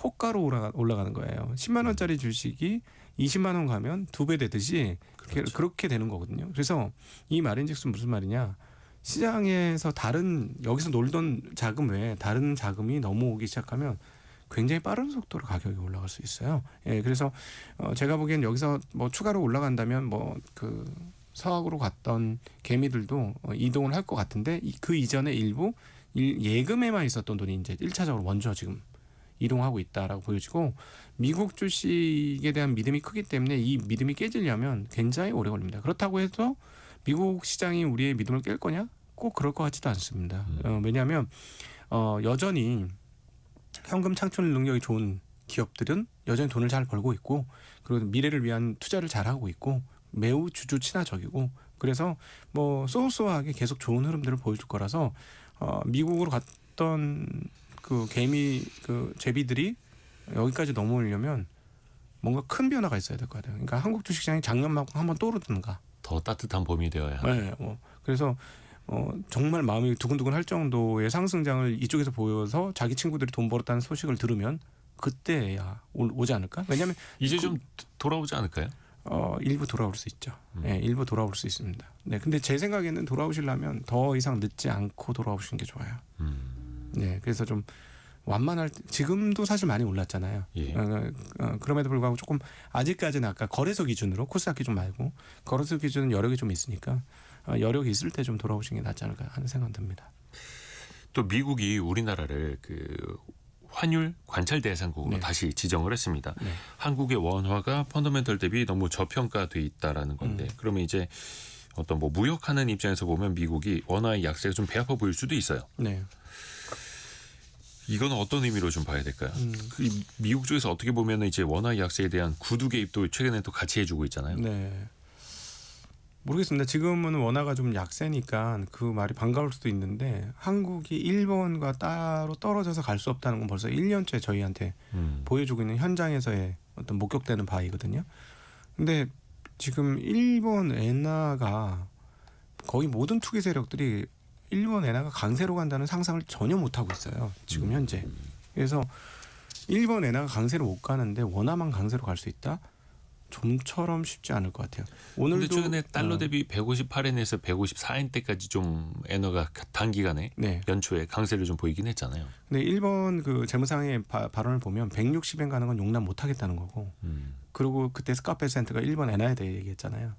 호가로 올라가는 거예요. 10만 원짜리 주식이 20만 원 가면 2배 되듯이 그렇죠. 그렇게 되는 거거든요. 그래서 이 말인즉슨 무슨 말이냐? 시장에서 여기서 놀던 자금 외에 다른 자금이 넘어오기 시작하면 굉장히 빠른 속도로 가격이 올라갈 수 있어요. 예, 그래서 제가 보기엔 여기서 뭐 추가로 올라간다면 뭐 그 서학으로 갔던 개미들도 이동을 할 것 같은데 그 이전에 일부 예금에만 있었던 돈이 이제 1차적으로 먼저 지금 이동하고 있다라고 보여지고 미국 주식에 대한 믿음이 크기 때문에 이 믿음이 깨지려면 굉장히 오래 걸립니다. 그렇다고 해서 미국 시장이 우리의 믿음을 깰 거냐? 꼭 그럴 것 같지도 않습니다. 왜냐하면 여전히 현금 창출 능력이 좋은 기업들은 여전히 돈을 잘 벌고 있고 그리고 미래를 위한 투자를 잘 하고 있고 매우 주주 친화적이고 그래서 뭐 소소하게 계속 좋은 흐름들을 보여줄 거라서 미국으로 갔던 그 개미 그 제비들이 여기까지 넘어오려면 뭔가 큰 변화가 있어야 될 것 같아요. 그러니까 한국 주식시장이 작년만큼 한번 또 오르든가. 더 따뜻한 봄이 되어야 합니다. 네, 그래서 정말 마음이 두근두근할 정도의 상승장을 이쪽에서 보여서 자기 친구들이 돈 벌었다는 소식을 들으면 그때야 오지 않을까? 왜냐하면 이제 좀 돌아오지 않을까요? 일부 돌아올 수 있죠. 네, 일부 돌아올 수 있습니다. 네, 근데 제 생각에는 돌아오시려면 더 이상 늦지 않고 돌아오시는 게 좋아요. 네, 그래서 좀 완만할 지금도 사실 많이 올랐잖아요. 예. 그럼에도 불구하고 조금 아직까지는 아까 거래소 기준으로 코스닥 기준 말고 거래소 기준은 여력이 좀 있으니까 여력이 있을 때 좀 돌아오시는 게 낫지 않을까 하는 생각 듭니다. 또 미국이 우리나라를 그 환율 관찰 대상국으로 네. 다시 지정을 했습니다. 네. 한국의 원화가 펀더멘털 대비 너무 저평가돼 있다라는 건데 그러면 이제 어떤 뭐 무역하는 입장에서 보면 미국이 원화의 약세가 좀 배 아파 보일 수도 있어요. 네. 이건 어떤 의미로 좀 봐야 될까요? 그 미국 쪽에서 어떻게 보면 이제 원화 약세에 대한 구두 개입도 최근에 또 같이 해주고 있잖아요. 네. 모르겠습니다. 지금은 원화가 좀 약세니까 그 말이 반가울 수도 있는데 한국이 일본과 따로 떨어져서 갈 수 없다는 건 벌써 1년째 저희한테 보여주고 있는 현장에서의 어떤 목격되는 바이거든요. 근데 지금 일본 엔화가 거의 모든 투기 세력들이 일본 엔화가 강세로 간다는 상상을 전혀 못 하고 있어요. 지금 현재. 그래서 일본 엔화가 강세로 못 가는데 원화만 강세로 갈 수 있다? 좀처럼 쉽지 않을 것 같아요. 오늘도 근데 최근에 달러 대비 158엔에서 154엔대까지 좀 엔화가 단기간에 네. 연초에 강세를 좀 보이긴 했잖아요. 근데 일본 그 재무상의 발언을 보면 160엔 가는 건 용납 못 하겠다는 거고. 그리고 그때 스카페 센터가 일본 엔화에 대해 얘기했잖아요.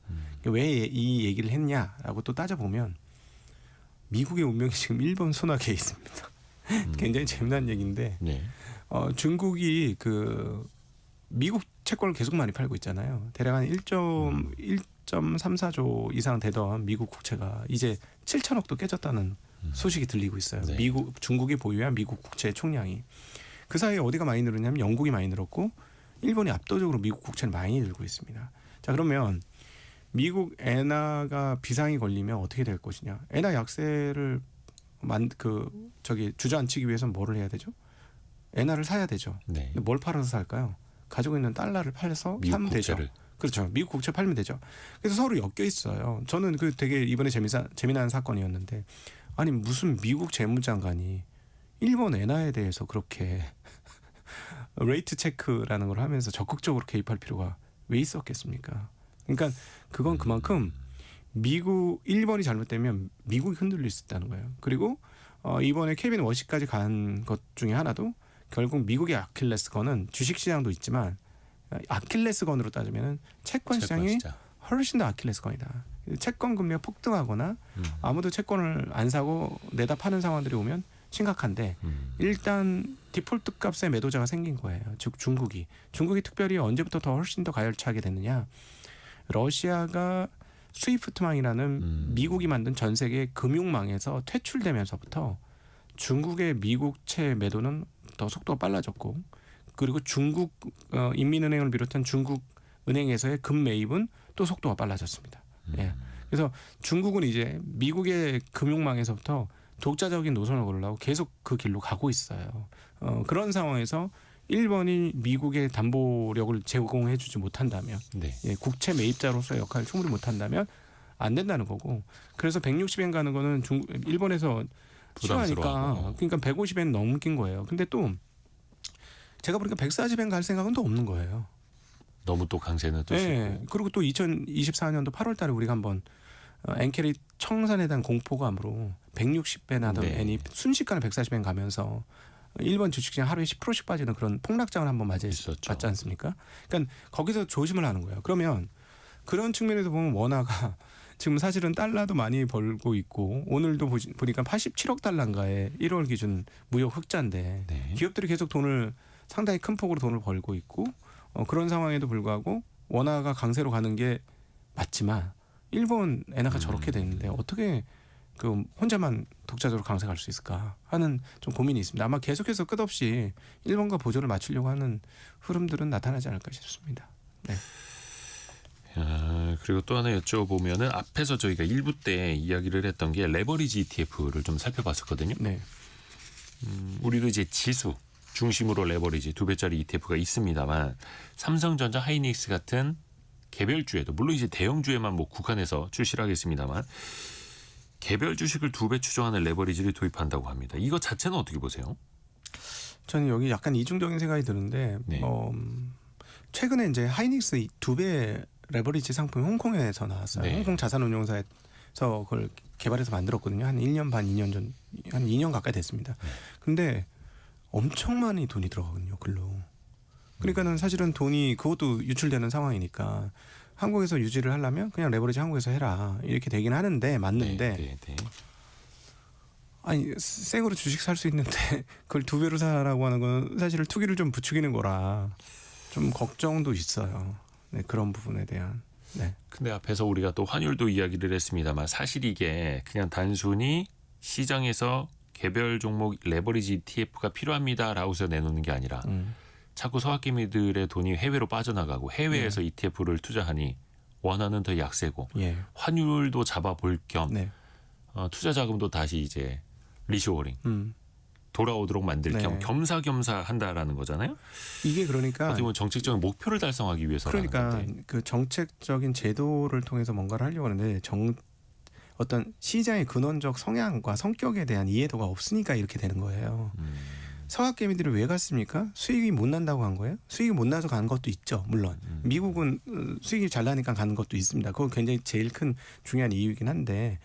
왜 이 얘기를 했냐라고 또 따져보면 미국의 운명이 지금 일본 손아귀에 있습니다. 굉장히 재미난 얘기인데 네. 중국이 그 미국 채권을 계속 많이 팔고 있잖아요. 대략 한 1.34조 이상 되던 미국 국채가 이제 7천억도 깨졌다는 소식이 들리고 있어요. 네. 중국이 보유한 미국 국채 총량이. 그 사이에 어디가 많이 늘었냐면 영국이 많이 늘었고 일본이 압도적으로 미국 국채를 많이 들고 있습니다. 자, 그러면 미국 엔화가 비상이 걸리면 어떻게 될 것이냐? 엔화 약세를 주저앉히기 위해서는 뭐를 해야 되죠? 엔화를 사야 되죠. 네. 근데 뭘 팔아서 살까요? 가지고 있는 달러를 팔아서 사면 되죠. 그렇죠. 미국 국채 팔면 되죠. 그래서 서로 엮여 있어요. 저는 그 되게 이번에 재미난 사건이었는데 아니 무슨 미국 재무장관이 일본 엔화에 대해서 그렇게 레이트 체크라는 걸 하면서 적극적으로 개입할 필요가 왜 있었겠습니까? 그러니까 그건 그만큼 일본이 잘못되면 미국이 흔들릴 수 있다는 거예요. 그리고 이번에 케빈 워시까지 간 것 중에 하나도 결국 미국의 아킬레스건은 주식시장도 있지만 아킬레스건으로 따지면 채권 시장이 시장. 훨씬 더 아킬레스건이다. 채권 금리가 폭등하거나 아무도 채권을 안 사고 내다 파는 상황들이 오면 심각한데 일단 디폴트 값에 매도자가 생긴 거예요. 즉 중국이 특별히 언제부터 더 훨씬 더 가열차게 됐느냐. 러시아가 스위프트망이라는 미국이 만든 전 세계 금융망에서 퇴출되면서부터 중국의 미국채 매도는 더 속도가 빨라졌고 그리고 중국 인민은행을 비롯한 중국 은행에서의 금 매입은 또 속도가 빨라졌습니다. 예. 그래서 중국은 이제 미국의 금융망에서부터 독자적인 노선을 걸으려고 계속 그 길로 가고 있어요. 그런 상황에서 일본이 미국의 담보력을 제공해주지 못한다면, 네. 예, 국채 매입자로서의 역할을 충분히 못한다면 안 된다는 거고. 그래서 160엔 가는 거는 일본에서 싫어하니까 부담스러워하고. 그러니까 150엔 넘긴 거예요. 근데 또 제가 보니까 140엔 갈 생각은 또 없는 거예요. 너무 또 강세는 또 네. 싫고. 그리고 또 2024년도 8월달에 우리가 한번 엔캐리 청산에 대한 공포감으로 160배 나던 네. 엔이 순식간에 140엔 가면서 일본 주식시장 하루에 10%씩 빠지는 그런 폭락장을 한번 있었죠. 맞지 않습니까? 그러니까 거기서 조심을 하는 거예요. 그러면 그런 측면에서 보면 원화가 지금 사실은 달러도 많이 벌고 있고 오늘도 보니까 87억 달러인가에 1월 기준 무역 흑자인데 네. 기업들이 계속 돈을 상당히 큰 폭으로 돈을 벌고 있고 그런 상황에도 불구하고 원화가 강세로 가는 게 맞지만 일본 엔화가 저렇게 됐는데 어떻게 그 혼자만 독자적으로 강세 갈 수 있을까 하는 좀 고민이 있습니다. 아마 계속해서 끝없이 일본과 보조를 맞추려고 하는 흐름들은 나타나지 않을까 싶습니다. 네. 그리고 또 하나 여쭤보면은 앞에서 저희가 1부 때 이야기를 했던 게 레버리지 ETF를 좀 살펴봤었거든요. 네. 우리도 이제 지수 중심으로 레버리지 2배짜리 ETF가 있습니다만 삼성전자, 하이닉스 같은 개별주에도 물론 이제 대형주에만 뭐 국한해서 출시를 하겠습니다만 개별 주식을 2배 추정하는 레버리지를 도입한다고 합니다. 이거 자체는 어떻게 보세요? 저는 여기 약간 이중적인 생각이 드는데 네. 최근에 이제 하이닉스 2배 레버리지 상품이 홍콩에서 나왔어요. 네. 홍콩 자산운용사에서 그걸 개발해서 만들었거든요. 한 1년 반, 2년 전, 한 2년 가까이 됐습니다. 근데 엄청 많이 돈이 들어가거든요. 글로. 그러니까는 사실은 돈이 그것도 유출되는 상황이니까 한국에서 유지를 하려면 그냥 레버리지 한국에서 해라 이렇게 되긴 하는데 맞는데 네. 아니 생으로 주식 살 수 있는데 그걸 2배로 사라고 하는 건 사실 투기를 좀 부추기는 거라 좀 걱정도 있어요. 네, 그런 부분에 대한. 네. 근데 앞에서 우리가 또 환율도 이야기를 했습니다만 사실 이게 그냥 단순히 시장에서 개별 종목 레버리지 ETF가 필요합니다라고 해서 내놓는 게 아니라 자꾸 서학개미들의 돈이 해외로 빠져나가고 해외에서 ETF를 투자하니 원화는 더 약세고 예. 환율도 잡아볼 겸 네. 투자 자금도 다시 이제 리쇼어링 돌아오도록 만들 네. 겸 겸사겸사 한다라는 거잖아요. 이게 그러니까 어떻게 보면 정책적인 목표를 달성하기 위해서라는 그러니까 건데. 그 정책적인 제도를 통해서 뭔가를 하려고 하는데 어떤 시장의 근원적 성향과 성격에 대한 이해도가 없으니까 이렇게 되는 거예요. 서학개미들이 왜 갔습니까? 수익이 못 난다고 간 거예요? 수익이 못 나서 간 것도 있죠. 물론 미국은 수익이 잘 나니까 가는 것도 있습니다. 그건 굉장히 제일 큰 중요한 이유이긴 한데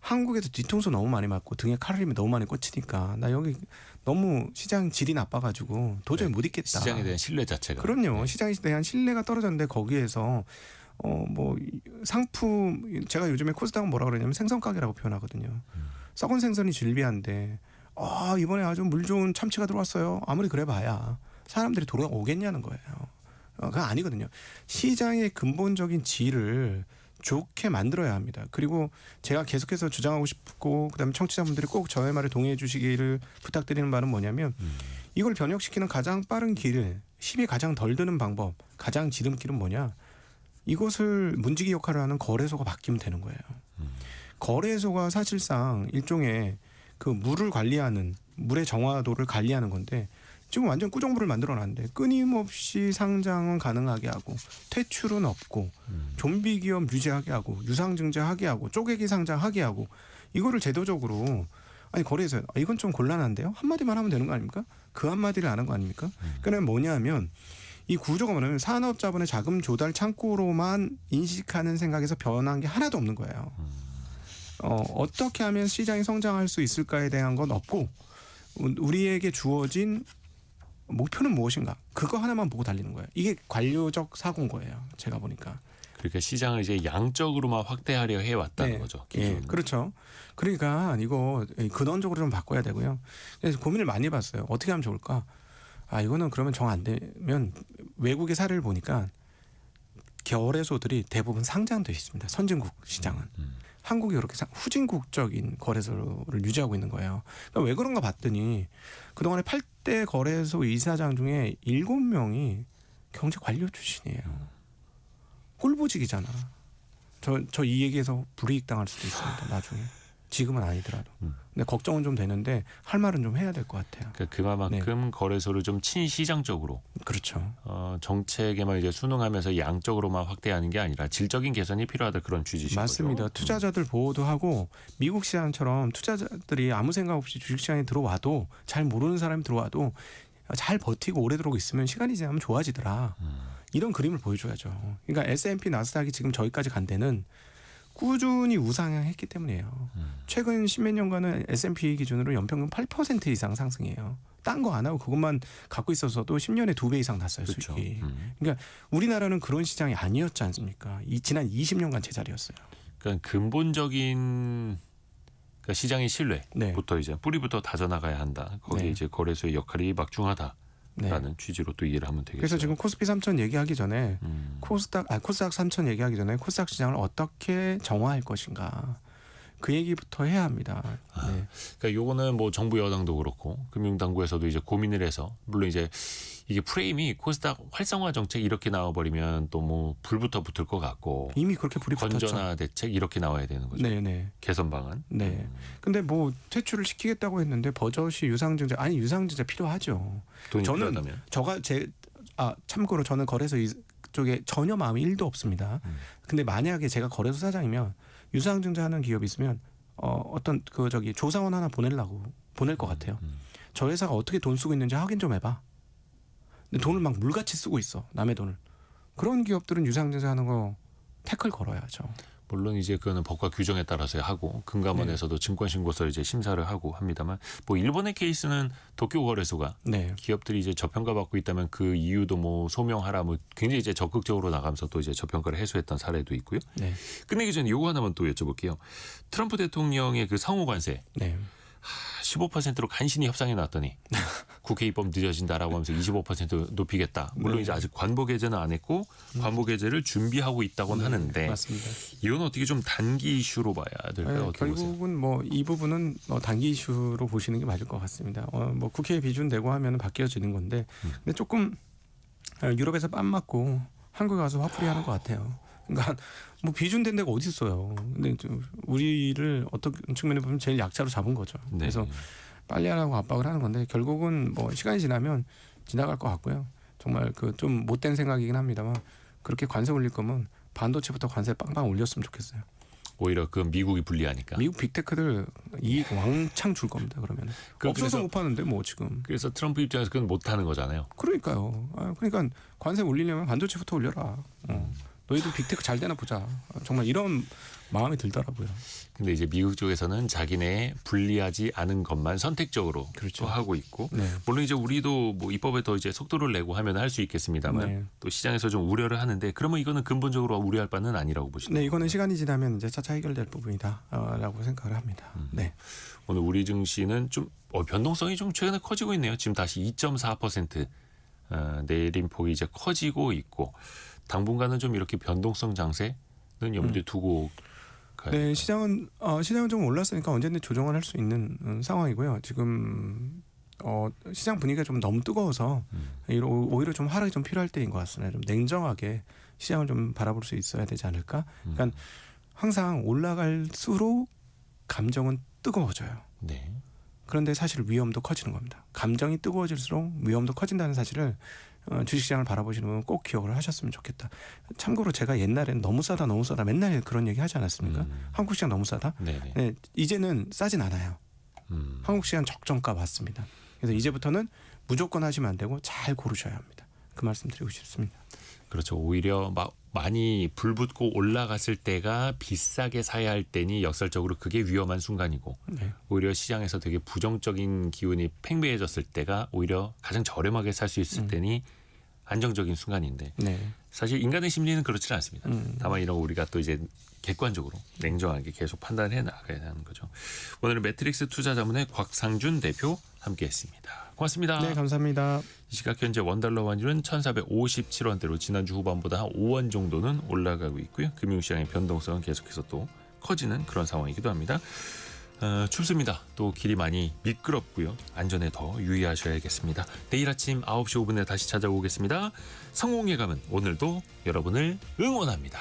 한국에서 뒤통수 너무 많이 맞고 등에 칼을 너무 많이 꽂히니까 나 여기 너무 시장 질이 나빠가지고 도저히 못 있겠다. 시장에 대한 신뢰 자체가. 그럼요. 네. 시장에 대한 신뢰가 떨어졌는데 거기에서 뭐 상품 제가 요즘에 코스닥은 뭐라 그러냐면 생선가게라고 표현하거든요. 썩은 생선이 질비한데 이번에 아주 물 좋은 참치가 들어왔어요. 아무리 그래봐야 사람들이 돌아오겠냐는 거예요. 그건 아니거든요. 시장의 근본적인 질을 좋게 만들어야 합니다. 그리고 제가 계속해서 주장하고 싶고 그다음에 청취자분들이 꼭 저의 말에 동의해 주시기를 부탁드리는 바는 뭐냐면 이걸 변혁시키는 가장 빠른 길, 힘이 가장 덜 드는 방법, 가장 지름길은 뭐냐? 이것을 문지기 역할을 하는 거래소가 바뀌면 되는 거예요. 거래소가 사실상 일종의 그 물을 관리하는 물의 정화도를 관리하는 건데 지금 완전 꾸정부를 만들어놨는데 끊임없이 상장은 가능하게 하고 퇴출은 없고 좀비 기업 유지하게 하고 유상증자하게 하고 쪼개기 상장하게 하고 이거를 제도적으로 아니 거래에서 이건 좀 곤란한데요. 한마디만 하면 되는 거 아닙니까? 그 한마디를 안 한 거 아닙니까? 그러니까 뭐냐면 이 구조가 뭐냐면 산업자본의 자금 조달 창구로만 인식하는 생각에서 변한 게 하나도 없는 거예요. 어떻게 하면 시장이 성장할 수 있을까에 대한 건 없고 우리에게 주어진 목표는 무엇인가? 그거 하나만 보고 달리는 거예요. 이게 관료적 사고인 거예요. 제가 보니까. 그러니까 시장을 이제 양적으로만 확대하려 해왔다는 네. 거죠. 예, 기준. 그렇죠. 그러니까 이거 근원적으로 좀 바꿔야 되고요. 그래서 고민을 많이 해봤어요. 어떻게 하면 좋을까? 이거는 그러면 정 안 되면 외국의 사례를 보니까 거래소들이 대부분 상장돼 있습니다. 선진국 시장은. 한국이 그렇게 후진국적인 거래소를 유지하고 있는 거예요. 그러니까 왜 그런가 봤더니 그동안에 8대 거래소 이사장 중에 7명이 경제 관료 출신이에요. 꼴보직이잖아. 저 이 얘기에서 불이익 당할 수도 있습니다. 나중에. 지금은 아니더라도. 근데 걱정은 좀 되는데 할 말은 좀 해야 될 것 같아요. 그러니까 그만큼 거래소를 좀 친시장적으로 그렇죠. 정책에만 이제 순응하면서 양적으로만 확대하는 게 아니라 질적인 개선이 필요하다 그런 취지신 맞습니다. 거죠. 투자자들 보호도 하고 미국 시장처럼 투자자들이 아무 생각 없이 주식시장에 들어와도 잘 모르는 사람이 들어와도 잘 버티고 오래도록 있으면 시간이 지나면 좋아지더라. 이런 그림을 보여줘야죠. 그러니까 S&P 나스닥이 지금 저기까지 간 데는 꾸준히 우상향했기 때문이에요. 최근 10몇 년간은 S&P 기준으로 연평균 8% 이상 상승이에요. 딴 거 안 하고 그것만 갖고 있어서도 10년에 2배 이상 났어요. 그렇죠. 수익이. 그러니까 우리나라는 그런 시장이 아니었지 않습니까? 지난 20년간 제자리였어요. 그러니까 근본적인 그러니까 시장의 신뢰부터 네. 이제 뿌리부터 다져나가야 한다. 거기에 네. 이제 거래소의 역할이 막중하다라는 네. 취지로 또 이해를 하면 되겠죠. 그래서 지금 코스피 3천 얘기하기 전에 음. 코스닥 3천 얘기하기 전에 코스닥 시장을 어떻게 정화할 것인가 그 얘기부터 해야 합니다. 네. 그러니까 요거는 뭐 정부 여당도 그렇고 금융당국에서도 이제 고민을 해서 물론 이제 이게 프레임이 코스닥 활성화 정책 이렇게 나와버리면 또 뭐 불부터 붙을 것 같고 이미 그렇게 불이 붙었죠. 건전화 대책 이렇게 나와야 되는 거죠. 네네. 개선 방안. 네. 근데 뭐 퇴출을 시키겠다고 했는데 버젓이 유상증자 유상증자 필요하죠. 돈이 저는 필요하다면. 참고로 저는 거래소 이쪽에 전혀 마음이 1도 없습니다. 근데 만약에 제가 거래소 사장이면 유상증자하는 기업이 있으면 어떤 조사원 하나 보낼 것 같아요. 저 회사가 어떻게 돈 쓰고 있는지 확인 좀 해봐. 근데 돈을 막 물같이 쓰고 있어. 남의 돈을. 그런 기업들은 유상증자하는 거 태클 걸어야죠. 물론 이제 그거는 법과 규정에 따라서 하고 금감원에서도 증권신고서 이제 심사를 하고 합니다만 뭐 일본의 케이스는 도쿄 거래소가 네. 기업들이 이제 저평가받고 있다면 그 이유도 뭐 소명하라 뭐 굉장히 이제 적극적으로 나가면서 또 이제 저평가를 해소했던 사례도 있고요. 네. 끝내기 전에 요거 하나만 또 여쭤볼게요. 트럼프 대통령의 그 상호 관세 네. 15%로 간신히 협상해 놨더니 국회 입법 늦어진다라고 하면서 25% 높이겠다. 물론 네. 이제 아직 관보 개제는 안 했고 관보 개제를 준비하고 있다고는 하는데 맞습니다. 이건 어떻게 좀 단기 이슈로 봐야 될까요? 어떻게 보세요? 결국은 뭐 이 부분은 단기 이슈로 보시는 게 맞을 것 같습니다. 뭐 국회에 비준되고 하면 바뀌어지는 건데, 근데 조금 유럽에서 빰 맞고 한국에 와서 화풀이 하는 것 같아요. 그러니까 뭐 비준된 데가 어디 있어요. 근데 우리를 어떤 측면에 보면 제일 약자로 잡은 거죠. 네. 그래서 빨리 하라고 압박을 하는 건데 결국은 뭐 시간이 지나면 지나갈 것 같고요. 정말 그 좀 못된 생각이긴 합니다만 그렇게 관세 올릴 거면 반도체부터 관세 빵빵 올렸으면 좋겠어요. 오히려 그 미국이 불리하니까. 미국 빅테크들 이익 왕창 줄 겁니다. 그러면 없어서 못 파는데 뭐 지금. 그래서 트럼프 입장에서 그건 못하는 거잖아요. 그러니까요. 그러니까 관세 올리려면 반도체부터 올려라. 너희들 빅테크 잘 되나 보자. 정말 이런 마음이 들더라고요. 근데 이제 미국 쪽에서는 자기네 불리하지 않은 것만 선택적으로 그렇죠. 또 하고 있고 네. 물론 이제 우리도 뭐 입법에 더 이제 속도를 내고 하면 할 수 있겠습니다만 네. 또 시장에서 좀 우려를 하는데 그러면 이거는 근본적으로 우려할 바는 아니라고 보시나요? 네, 이거는 시간이 지나면 이제 차차 해결될 부분이다라고 생각을 합니다. 네. 오늘 우리 증시는 좀 변동성이 좀 최근에 커지고 있네요. 지금 다시 2.4% 내림폭이 이제 커지고 있고 당분간은 좀 이렇게 변동성 장세는 염두에 두고 가야 네, 될까요? 시장은 좀 올랐으니까 언제든 조정을 할 수 있는 상황이고요. 지금 시장 분위기가 좀 너무 뜨거워서 오히려 좀 하락이 좀 필요할 때인 것 같습니다. 좀 냉정하게 시장을 좀 바라볼 수 있어야 되지 않을까? 그러니까 항상 올라갈수록 감정은 뜨거워져요. 네. 그런데 사실 위험도 커지는 겁니다. 감정이 뜨거워질수록 위험도 커진다는 사실을 주식시장을 바라보시는 분은 꼭 기억을 하셨으면 좋겠다. 참고로 제가 옛날엔 너무 싸다 맨날 그런 얘기 하지 않았습니까? 한국 시장 너무 싸다. 네네. 네, 이제는 싸진 않아요. 한국 시장 적정가 맞습니다. 그래서 이제부터는 무조건 하시면 안 되고 잘 고르셔야 합니다. 그 말씀 드리고 싶습니다. 그렇죠. 오히려 막 많이 불붙고 올라갔을 때가 비싸게 사야 할 때니 역설적으로 그게 위험한 순간이고 네. 오히려 시장에서 되게 부정적인 기운이 팽배해졌을 때가 오히려 가장 저렴하게 살 수 있을 때니 안정적인 순간인데 네. 사실 인간의 심리는 그렇지는 않습니다. 음. 다만 이런 거 우리가 또 이제 객관적으로 냉정하게 계속 판단해 나가야 하는 거죠. 오늘은 매트릭스 투자자문의 곽상준 대표 함께했습니다. 고맙습니다. 네, 감사합니다. 이 시각 현재 원달러 환율은 1,457원대로 지난주 후반보다 한 5원 정도는 올라가고 있고요. 금융시장의 변동성은 계속해서 또 커지는 그런 상황이기도 합니다. 춥습니다. 또 길이 많이 미끄럽고요. 안전에 더 유의하셔야겠습니다. 내일 아침 9시 5분에 다시 찾아오겠습니다. 성공예감은 오늘도 여러분을 응원합니다.